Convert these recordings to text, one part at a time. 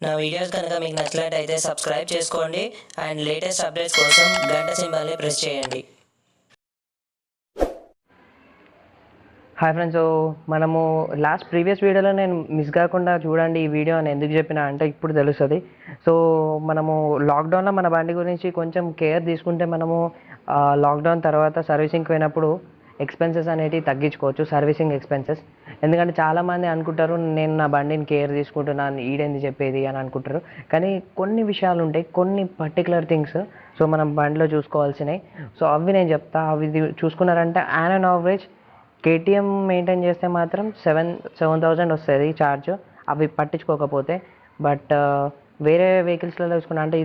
నా వీడియోస్ కనుక మీకు నచ్చినట్లయితే సబ్స్క్రైబ్ చేసుకోండి అండ్ లేటెస్ట్ అప్డేట్స్ కోసం గంట సింబల్ని ప్రెస్ చేయండి. హాయ్ ఫ్రెండ్స్, సో మనము ప్రీవియస్ వీడియోలో నేను మిస్ కాకుండా చూడండి ఈ వీడియో అని ఎందుకు చెప్పినా అంటే ఇప్పుడు తెలుస్తుంది. సో మనము లాక్డౌన్లో మన బండి గురించి కొంచెం కేర్ తీసుకుంటే మనము లాక్డౌన్ తర్వాత సర్వీసింగ్కి పోయినప్పుడు ఎక్స్పెన్సెస్ అనేవి తగ్గించుకోవచ్చు, సర్వీసింగ్ ఎక్స్పెన్సెస్. ఎందుకంటే చాలామంది అనుకుంటారు నేను నా బండిని కేర్ తీసుకుంటున్నాను ఈడేంది చెప్పేది అని అనుకుంటారు. కానీ కొన్ని విషయాలు ఉంటాయి, కొన్ని పర్టికులర్ థింగ్స్ సో మనం బండిలో చూసుకోవాల్సినవి. సో అవి నేను చెప్తా. అవి చూసుకున్నారంటే యాన్ యావరేజ్ కేటీఎం మెయింటైన్ చేస్తే మాత్రం 7,000 వస్తుంది ఛార్జ్, అవి పట్టించుకోకపోతే. బట్ వేరే వెహికల్స్లలో చూసుకున్నా అంటే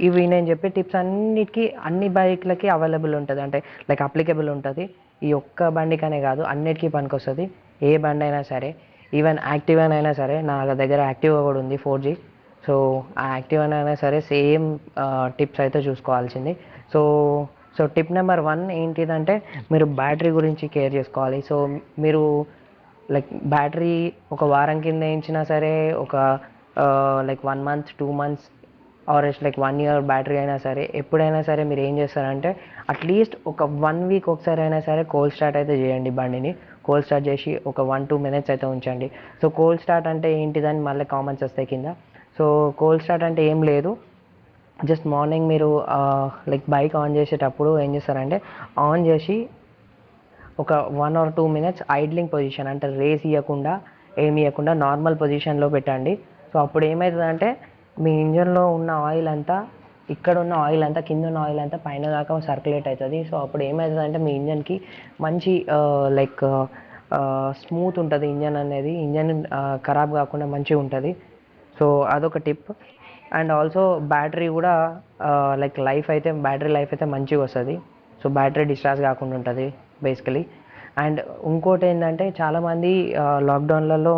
ఇవి నేను చెప్పే టిప్స్ అన్నిటికీ అన్ని బైక్లకి అవైలబుల్ ఉంటుంది, అంటే లైక్ అప్లికేబుల్ ఉంటుంది. ఈ ఒక్క బండికనే కాదు, అన్నిటికీ పనికొస్తుంది. ఏ బండి అయినా సరే, ఈవెన్ యాక్టివా అయినా సరే. నా దగ్గర యాక్టివా కూడా ఉంది 4G. సో ఆ యాక్టివా అయినా సరే సేమ్ టిప్స్ అయితే చూసుకోవాల్సింది. సో సో టిప్ నెంబర్ 1 ఏంటిదంటే మీరు బ్యాటరీ గురించి కేర్ చేసుకోవాలి. సో మీరు లైక్ బ్యాటరీ ఒక వారం కింద వేయించినా సరే, ఒక like 1 month 2 months or like 1 year battery అయినా సరే, ఎప్పుడైనా సరే మీరు ఏం చేస్తారంటే అట్లీస్ట్ ఒక 1 week ఒకసారి అయినా సరే కోల్డ్ స్టార్ట్ అయితే చేయండి బండిని. కోల్డ్ స్టార్ట్ చేసి ఒక 1-2 minutes అయితే ఉంచండి. సో కోల్డ్ స్టార్ట్ అంటే ఏంటిదని మళ్ళీ కామెంట్స్ వస్తాయి కింద. సో కోల్డ్ స్టార్ట్ అంటే ఏం లేదు, జస్ట్ మార్నింగ్ మీరు లైక్ బైక్ ఆన్ చేసేటప్పుడు ఏం చేస్తారంటే ఆన్ చేసి ఒక 1 or 2 minutes ఐడ్లింగ్ పొజిషన్, అంటే రేస్ ఇవ్వకుండా ఏమి ఇవ్వకుండా నార్మల్ పొజిషన్లో పెట్టండి. సో అప్పుడు ఏమవుతుందంటే మీ ఇంజన్లో ఉన్న ఆయిల్ అంతా, ఇక్కడ ఉన్న ఆయిల్ అంతా, కింద ఉన్న ఆయిల్ అంతా పైన దాకా సర్క్యులేట్ అవుతుంది. సో అప్పుడు ఏమవుతుందంటే మీ ఇంజన్కి మంచి లైక్ స్మూత్ ఉంటుంది ఇంజన్ అనేది. ఇంజన్ ఖరాబ్ కాకుండా మంచిగా ఉంటుంది. సో అదొక టిప్. అండ్ ఆల్సో బ్యాటరీ కూడా లైక్ బ్యాటరీ లైఫ్ అయితే మంచిగా వస్తుంది. సో బ్యాటరీ డిశ్చార్జ్ కాకుండా ఉంటుంది బేసికలీ. అండ్ ఇంకోటి ఏంటంటే చాలామంది లాక్డౌన్లలో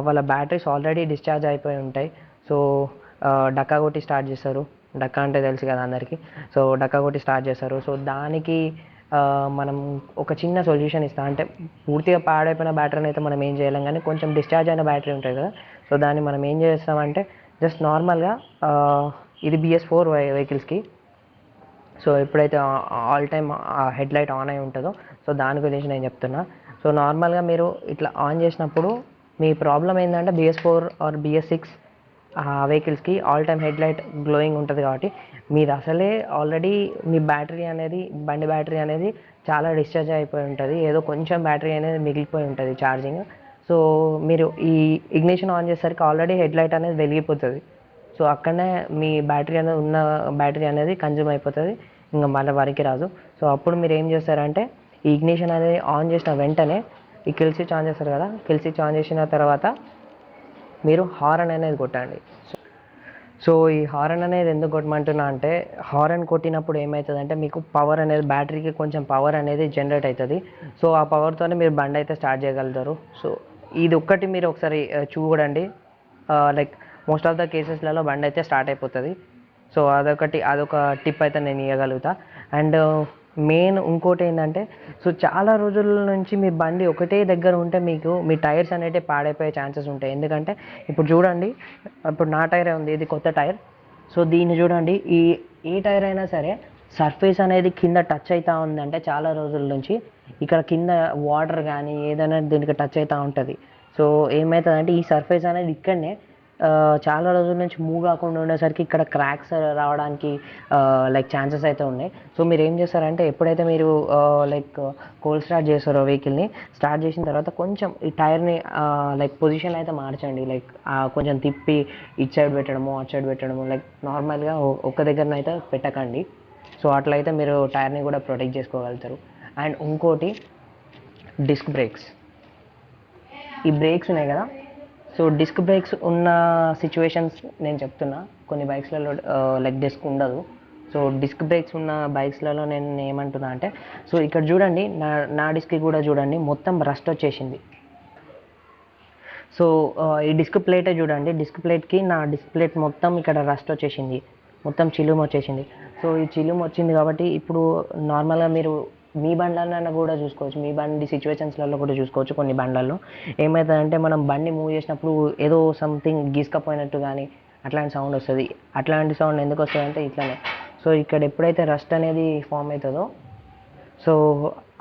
వాళ్ళ బ్యాటరీస్ ఆల్రెడీ డిశ్చార్జ్ అయిపోయి ఉంటాయి. సో డక్కా కొట్టి స్టార్ట్ చేస్తారు. డక్కా అంటే తెలుసు కదా అందరికీ. సో డక్కా కొట్టి స్టార్ట్ చేస్తారు. సో దానికి మనం ఒక చిన్న సొల్యూషన్ ఇస్తాం. అంటే పూర్తిగా పాడైపోయిన బ్యాటరీని అయితే మనం ఏం చేయలేం, కానీ కొంచెం డిశ్చార్జ్ అయిన బ్యాటరీ ఉంటుంది కదా, సో దాన్ని మనం ఏం చేస్తామంటే జస్ట్ నార్మల్గా ఇది BS4 వెహికల్స్కి. సో ఎప్పుడైతే all time head light on అయి ఉంటుందో, సో దాని గురించి నేను చెప్తున్నా. సో నార్మల్గా మీరు ఇట్లా ఆన్ చేసినప్పుడు మీ ప్రాబ్లం ఏంటంటే BS4 ఆర్ BS6 వెహికల్స్కి all time headlight glowing ఉంటుంది. కాబట్టి మీరు అసలే ఆల్రెడీ మీ బండి బ్యాటరీ అనేది చాలా డిశ్చార్జ్ అయిపోయి ఉంటుంది. ఏదో కొంచెం బ్యాటరీ అనేది మిగిలిపోయి ఉంటుంది ఛార్జింగ్. సో మీరు ఈ ఇగ్నిషన్ ఆన్ చేసేసరికి ఆల్రెడీ హెడ్ లైట్ అనేది వెలిగిపోతుంది. సో అక్కడనే మీ బ్యాటరీ అనేది కన్జ్యూమ్ అయిపోతుంది, ఇంకా మళ్ళీ వరకు రాదు. సో అప్పుడు మీరు ఏం చేస్తారంటే ఈ ఇగ్నిషన్ అనేది ఆన్ చేసిన వెంటనే ఈ కిల్ స్విచ్ ఆన్ చేస్తారు కదా, కిల్ స్విచ్ ఆన్ చేసిన తర్వాత మీరు హారన్ అనేది కొట్టండి. సో ఈ హారన్ అనేది ఎందుకు కొట్టమంటున్నా అంటే, హారన్ కొట్టినప్పుడు ఏమవుతుందంటే మీకు పవర్ అనేది, బ్యాటరీకి కొంచెం పవర్ అనేది జనరేట్ అవుతుంది. సో ఆ పవర్తోనే మీరు బండి అయితే స్టార్ట్ చేయగలుగుతారు. సో ఇది ఒక్కటి మీరు ఒకసారి చూడండి. లైక్ మోస్ట్ ఆఫ్ ద కేసెస్లలో బండి అయితే స్టార్ట్ అయిపోతుంది. సో అదొక టిప్ అయితే నేను ఇవ్వగలుగుతా. అండ్ మెయిన్ ఇంకోటి ఏంటంటే, సో చాలా రోజుల నుంచి మీ బండి ఒకటే దగ్గర ఉంటే మీకు మీ టైర్స్ అనేవి పాడైపోయే ఛాన్సెస్ ఉంటాయి. ఎందుకంటే ఇప్పుడు చూడండి, ఇప్పుడు నా టైరే ఉంది, ఇది కొత్త టైర్. సో దీన్ని చూడండి, ఏ టైర్ అయినా సరే సర్ఫేస్ అనేది కింద టచ్ అవుతూ ఉందంటే చాలా రోజుల నుంచి ఇక్కడ కింద వాటర్ కానీ ఏదైనా దీనికి టచ్ అవుతూ ఉంటుంది. సో ఏమవుతుందంటే ఈ సర్ఫేస్ అనేది ఇక్కడనే చాలా రోజుల నుంచి మూవ్ కాకుండా ఉండేసరికి ఇక్కడ క్రాక్స్ రావడానికి లైక్ ఛాన్సెస్ అయితే ఉన్నాయి. సో మీరు ఏం చేస్తారంటే ఎప్పుడైతే మీరు లైక్ కోల్డ్ స్టార్ట్ చేస్తారో వెహికల్ని, స్టార్ట్ చేసిన తర్వాత కొంచెం ఈ టైర్ని లైక్ పొజిషన్ అయితే మార్చండి. లైక్ కొంచెం తిప్పి ఇటు సైడ్ పెట్టడము అటు సైడ్ పెట్టడము, లైక్ నార్మల్గా ఒక్క దగ్గరనైతే పెట్టకండి. సో అట్లయితే మీరు టైర్ని కూడా ప్రొటెక్ట్ చేసుకోగలుగుతారు. అండ్ ఇంకోటి డిస్క్ బ్రేక్స్. ఈ బ్రేక్స్ ఉన్నాయి కదా, సో డిస్క్ బ్రేక్స్ ఉన్న సిచ్యువేషన్స్ నేను చెప్తున్నా. కొన్ని బైక్స్లలో లైక్ డిస్క్ ఉండదు. సో డిస్క్ బ్రేక్స్ ఉన్న బైక్స్లలో నేను ఏమంటున్నా అంటే, సో ఇక్కడ చూడండి, నా డిస్క్కి కూడా చూడండి మొత్తం రస్ట్ వచ్చేసింది. సో ఈ డిస్క్ ప్లేటే చూడండి, డిస్క్ ప్లేట్కి నా డిస్క్ ప్లేట్ మొత్తం ఇక్కడ రస్ట్ వచ్చేసింది, మొత్తం చిలుము వచ్చేసింది. సో ఈ చిలుము వచ్చింది కాబట్టి ఇప్పుడు నార్మల్గా మీరు మీ బండ్లన్నా కూడా చూసుకోవచ్చు, మీ బండి సిచ్యువేషన్స్లలో కూడా చూసుకోవచ్చు. కొన్ని బండ్లలో ఏమవుతుందంటే మనం బండి మూవ్ చేసినప్పుడు ఏదో సంథింగ్ గీసుకపోయినట్టు కానీ అట్లాంటి సౌండ్ వస్తుంది. అట్లాంటి సౌండ్ ఎందుకు వస్తుందంటే ఇట్లానే. సో ఇక్కడ ఎప్పుడైతే రస్ట్ అనేది ఫామ్ అవుతుందో సో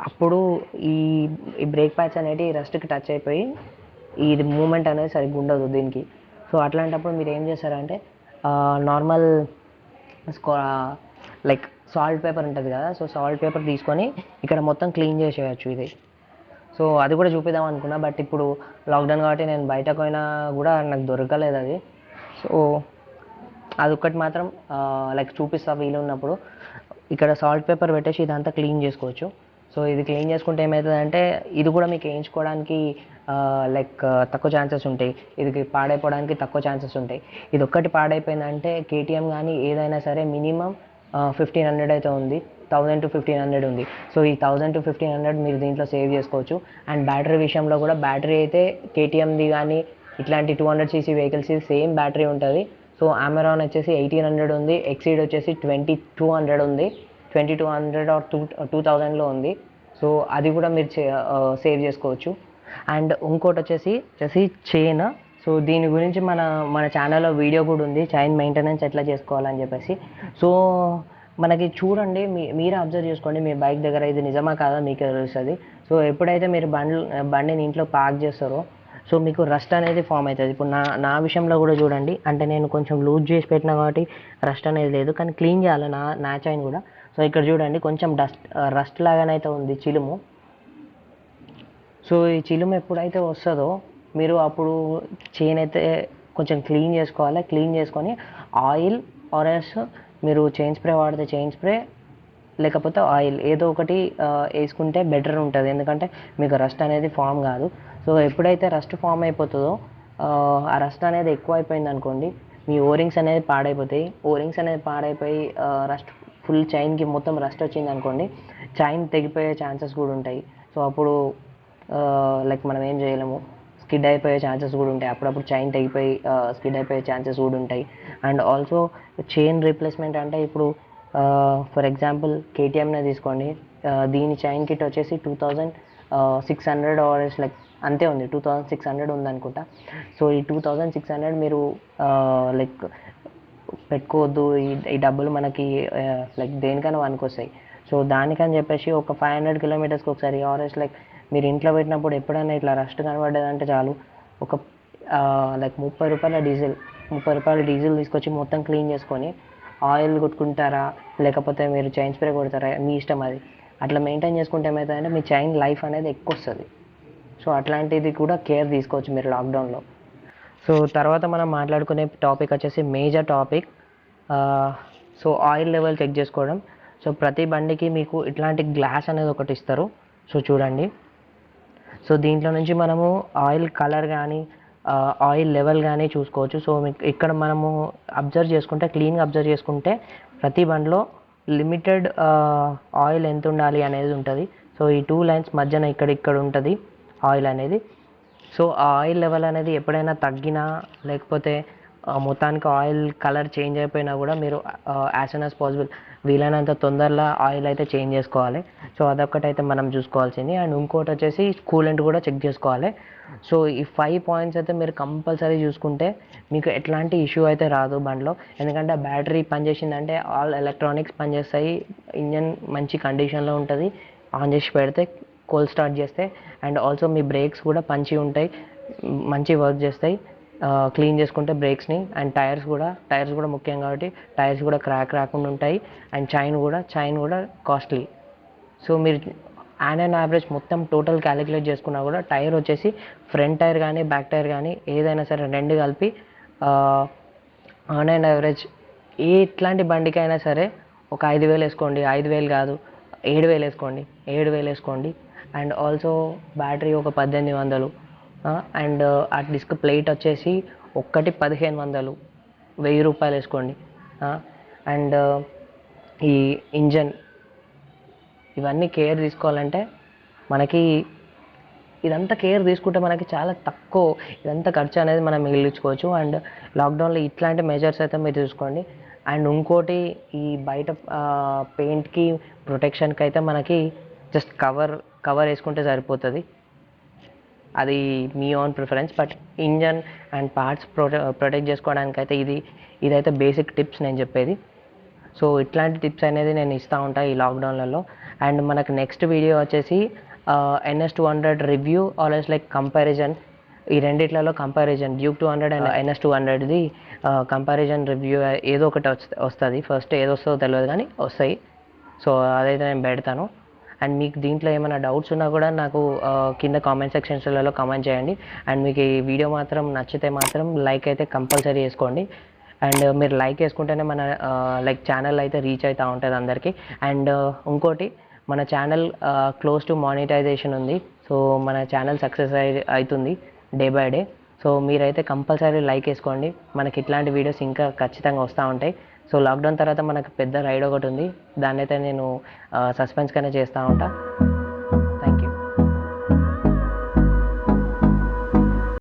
అప్పుడు ఈ ఈ బ్రేక్ ప్యాడ్స్ అనేవి రస్ట్కి టచ్ అయిపోయి ఇది మూమెంట్ అనేది సరిగ్గా ఉండదు దీనికి. సో అట్లాంటప్పుడు మీరు ఏం చేస్తారంటే నార్మల్ లైక్ సాల్ట్ పేపర్ ఉంటుంది కదా, సో సాల్ట్ పేపర్ తీసుకొని ఇక్కడ మొత్తం క్లీన్ చేసేయచ్చు ఇది. సో అది కూడా చూపిద్దాం అనుకున్నా, బట్ ఇప్పుడు లాక్డౌన్ కాబట్టి నేను బయటకు పోయినా కూడా నాకు దొరకలేదు అది. సో అదొక్కటి మాత్రం లైక్ చూపిస్తా వీలు ఉన్నప్పుడు. ఇక్కడ సాల్ట్ పేపర్ పెట్టేసి ఇదంతా క్లీన్ చేసుకోవచ్చు. సో ఇది క్లీన్ చేసుకుంటే ఏమవుతుందంటే ఇది కూడా మీకు వేయించుకోవడానికి లైక్ తక్కువ ఛాన్సెస్ ఉంటాయి, ఇది పాడైపోవడానికి తక్కువ ఛాన్సెస్ ఉంటాయి. ఇది ఒక్కటి పాడైపోయిందంటే కేటీఎం కానీ ఏదైనా సరే మినిమం 1500 అయితే ఉంది, 1000 to 1500 ఉంది. సో ఈ 1000 to 1500 మీరు దీంట్లో సేవ్ చేసుకోవచ్చు. అండ్ బ్యాటరీ విషయంలో కూడా బ్యాటరీ అయితే కేటీఎంది కానీ ఇట్లాంటి 200cc వెహికల్స్ సేమ్ బ్యాటరీ ఉంటుంది. సో అమెరాన్ వచ్చేసి 1800 ఉంది, ఎక్సీడ్ వచ్చేసి 2200 ఉంది, 2200 ఆర్ 2000లో ఉంది. సో అది కూడా మీరు సేవ్ చేసుకోవచ్చు. అండ్ ఇంకోటి వచ్చేసి చైన్. సో దీని గురించి మన ఛానల్లో వీడియో కూడా ఉంది, చైన్ మెయింటెనెన్స్ ఎట్లా చేసుకోవాలని చెప్పేసి. సో మనకి చూడండి, మీరే అబ్జర్వ్ చేసుకోండి మీ బైక్ దగ్గర ఇది నిజమా కాదా మీకే తెలుస్తుంది. సో ఎప్పుడైతే మీరు బండిని ఇంట్లో పార్క్ చేస్తారో సో మీకు రస్ట్ అనేది ఫామ్ అవుతుంది. ఇప్పుడు నా విషయంలో కూడా చూడండి, అంటే నేను కొంచెం లూజ్ చేసి పెట్టినా కాబట్టి రస్ట్ అనేది లేదు, కానీ క్లీన్ చేయాలి నా చైన్ కూడా. సో ఇక్కడ చూడండి కొంచెం రస్ట్ లాగానైతే ఉంది చిలుము. సో ఈ చిలుము ఎప్పుడైతే వస్తుందో మీరు అప్పుడు చైన్ అయితే కొంచెం క్లీన్ చేసుకోవాలి. క్లీన్ చేసుకొని ఆయిల్ ఆర్ఎస్ మీరు చైన్ స్ప్రే వాడితే చైన్ స్ప్రే, లేకపోతే ఆయిల్ ఏదో ఒకటి వేసుకుంటే బెటర్ ఉంటుంది, ఎందుకంటే మీకు రస్ట్ అనేది ఫామ్ కాదు. సో ఎప్పుడైతే రస్ట్ ఫామ్ అయిపోతుందో ఆ రస్ట్ అనేది ఎక్కువ అయిపోయింది అనుకోండి, మీ ఓరింగ్స్ అనేది పాడైపోతాయి. ఓరింగ్స్ అనేది పాడైపోయి రస్ట్ ఫుల్ చైన్కి మొత్తం రస్ట్ వచ్చింది అనుకోండి, చైన్ తెగిపోయే ఛాన్సెస్ కూడా ఉంటాయి. సో అప్పుడు లైక్ మనం ఏం చేయలేము, స్కిడ్ అయిపోయే ఛాన్సెస్ కూడా ఉంటాయి. అప్పుడప్పుడు చైన్ తెగిపోయి స్కిడ్ అయిపోయే ఛాన్సెస్ కూడా ఉంటాయి. అండ్ ఆల్సో చైన్ రీప్లేస్మెంట్ అంటే ఇప్పుడు ఫర్ ఎగ్జాంపుల్ కేటీఎంనే తీసుకోండి, దీని చైన్ కిట్ వచ్చేసి 2600 ఆర్ఎస్ లైక్ అంతే ఉంది, 2600 ఉందనుకుంటా. సో ఈ 2600 మీరు లైక్ పెట్టుకోవద్దు, ఈ డబ్బులు మనకి లైక్ దేనికైనా వస్తాయి. సో దానికని చెప్పేసి ఒక 500 కిలోమీటర్స్కి ఒకసారి ఆర్ఎస్ లైక్ మీరు ఇంట్లో పెట్టినప్పుడు ఎప్పుడైనా ఇట్లా రస్ట్ కనబడ్డదంటే చాలు, ఒక లైక్ 30 రూపాయల డీజిల్ తీసుకొచ్చి మొత్తం క్లీన్ చేసుకొని ఆయిల్ కొట్టుకుంటారా లేకపోతే మీరు చైన్ స్ప్రే కొడతారా మీ ఇష్టం అది. అట్లా మెయింటైన్ చేసుకుంటే ఏమవుతుందంటే మీ చైన్ లైఫ్ అనేది ఎక్కువ వస్తుంది. సో అట్లాంటిది కూడా కేర్ తీసుకోవచ్చు మీరు లాక్డౌన్లో. సో తర్వాత మనం మాట్లాడుకునే టాపిక్ వచ్చేసి major topic. So oil level check చేసుకోవడం. సో ప్రతి బండికి మీకు ఇట్లాంటి గ్లాస్ అనేది ఒకటి ఇస్తారు. సో చూడండి, సో దీంట్లో నుంచి మనము ఆయిల్ కలర్ కానీ ఆయిల్ లెవెల్ కానీ చూసుకోవచ్చు. సో మీకు ఇక్కడ మనము క్లీన్గా అబ్జర్వ్ చేసుకుంటే ప్రతి బండిలో లిమిటెడ్ ఆయిల్ ఎంత ఉండాలి అనేది ఉంటుంది. సో ఈ 2 లైన్స్ మధ్యన ఇక్కడ ఉంటుంది ఆయిల్ అనేది. సో ఆ ఆయిల్ లెవెల్ అనేది ఎప్పుడైనా తగ్గినా లేకపోతే మొత్తానికి ఆయిల్ కలర్ చేంజ్ అయిపోయినా కూడా మీరు యాజ్ సూన్ యాజ్ పాసిబుల్ వీలైనంత తొందరలో ఆయిల్ అయితే చేంజ్ చేసుకోవాలి. సో అదొక్కటైతే మనం చూసుకోవాల్సింది. అండ్ ఇంకోటి వచ్చేసి కూలెంట్ కూడా చెక్ చేసుకోవాలి. సో ఈ 5 పాయింట్స్ అయితే మీరు కంపల్సరీ చూసుకుంటే మీకు ఎట్లాంటి ఇష్యూ అయితే రాదు బండిలో. ఎందుకంటే బ్యాటరీ పనిచేసిందంటే ఆల్ ఎలక్ట్రానిక్స్ పనిచేస్తాయి, ఇంజన్ మంచి కండిషన్లో ఉంటుంది ఆన్ చేసి పెడితే, కోల్డ్ స్టార్ట్ చేస్తే. అండ్ ఆల్సో మీ బ్రేక్స్ కూడా మంచి వర్క్ చేస్తాయి క్లీన్ చేసుకుంటే బ్రేక్స్ని. అండ్ టైర్స్ కూడా ముఖ్యం కాబట్టి టైర్స్ కూడా క్రాక్ రాకుండా ఉంటాయి. అండ్ చైన్ కూడా కాస్ట్లీ. సో మీరు ఆన్ అండ్ యావరేజ్ మొత్తం టోటల్ క్యాలిక్యులేట్ చేసుకున్నా కూడా టైర్ వచ్చేసి ఫ్రంట్ టైర్ కానీ బ్యాక్ టైర్ కానీ ఏదైనా సరే రెండు కలిపి ఆన్ అండ్ యావరేజ్ ఇట్లాంటి బండికైనా సరే ఒక 5000 వేసుకోండి, 5000 కాదు 7000 వేసుకోండి. అండ్ ఆల్సో బ్యాటరీ ఒక 1800. అండ్ ఆ డిస్క్ ప్లేట్ వచ్చేసి ఒక్కటి 1500, 1000 రూపాయలు వేసుకోండి. అండ్ ఈ ఇంజన్ ఇవన్నీ కేర్ తీసుకోవాలంటే మనకి ఇదంతా కేర్ తీసుకుంటే మనకి చాలా తక్కువ ఇదంతా ఖర్చు అనేది మనం మిగిలించుకోవచ్చు. అండ్ లాక్డౌన్లో ఇట్లాంటి మెజర్స్ అయితే మీరు చూసుకోండి. అండ్ ఇంకోటి ఈ బయట పెయింట్కి ప్రొటెక్షన్కి అయితే మనకి జస్ట్ కవర్ వేసుకుంటే సరిపోతుంది. అది మీ own preference. But engine and parts protect చేసుకోవడానికి అయితే ఇదైతే బేసిక్ టిప్స్ నేను చెప్పేది. సో ఇట్లాంటి టిప్స్ అనేది నేను ఇస్తూ ఉంటాను ఈ లాక్డౌన్లలో. అండ్ మనకు నెక్స్ట్ వీడియో వచ్చేసి NS200 review always like comparison. ఈ రెండిట్లలో కంపారిజన్ డ్యూక్ 200 అండ్ NS200ది కంపారిజన్ రివ్యూ ఏదో ఒకటి వస్తుంది. ఫస్ట్ ఏదో వస్తుందో తెలియదు కానీ వస్తాయి. సో అదైతే నేను పెడతాను. అండ్ మీకు దీంట్లో ఏమైనా డౌట్స్ ఉన్నా కూడా నాకు కింద కామెంట్ సెక్షన్స్లలో కామెంట్ చేయండి. అండ్ మీకు ఈ వీడియో మాత్రం నచ్చితే మాత్రం లైక్ అయితే కంపల్సరీ వేసుకోండి. అండ్ మీరు లైక్ వేసుకుంటేనే మన లైక్ ఛానల్ అయితే రీచ్ అవుతూ ఉంటుంది అందరికీ. అండ్ ఇంకోటి, మన ఛానల్ క్లోజ్ టు మానిటైజేషన్ ఉంది. సో మన ఛానల్ సక్సెస్ అవుతుంది డే బై డే. సో మీరైతే కంపల్సరీ లైక్ వేసుకోండి. మనకి ఇట్లాంటి వీడియోస్ ఇంకా ఖచ్చితంగా వస్తూ ఉంటాయి. సో లాక్డౌన్ తర్వాత మనకు పెద్ద రైడ్ ఒకటి ఉంది, దాన్ని అయితే నేను సస్పెన్స్గానే చేస్తూ ఉంటాను.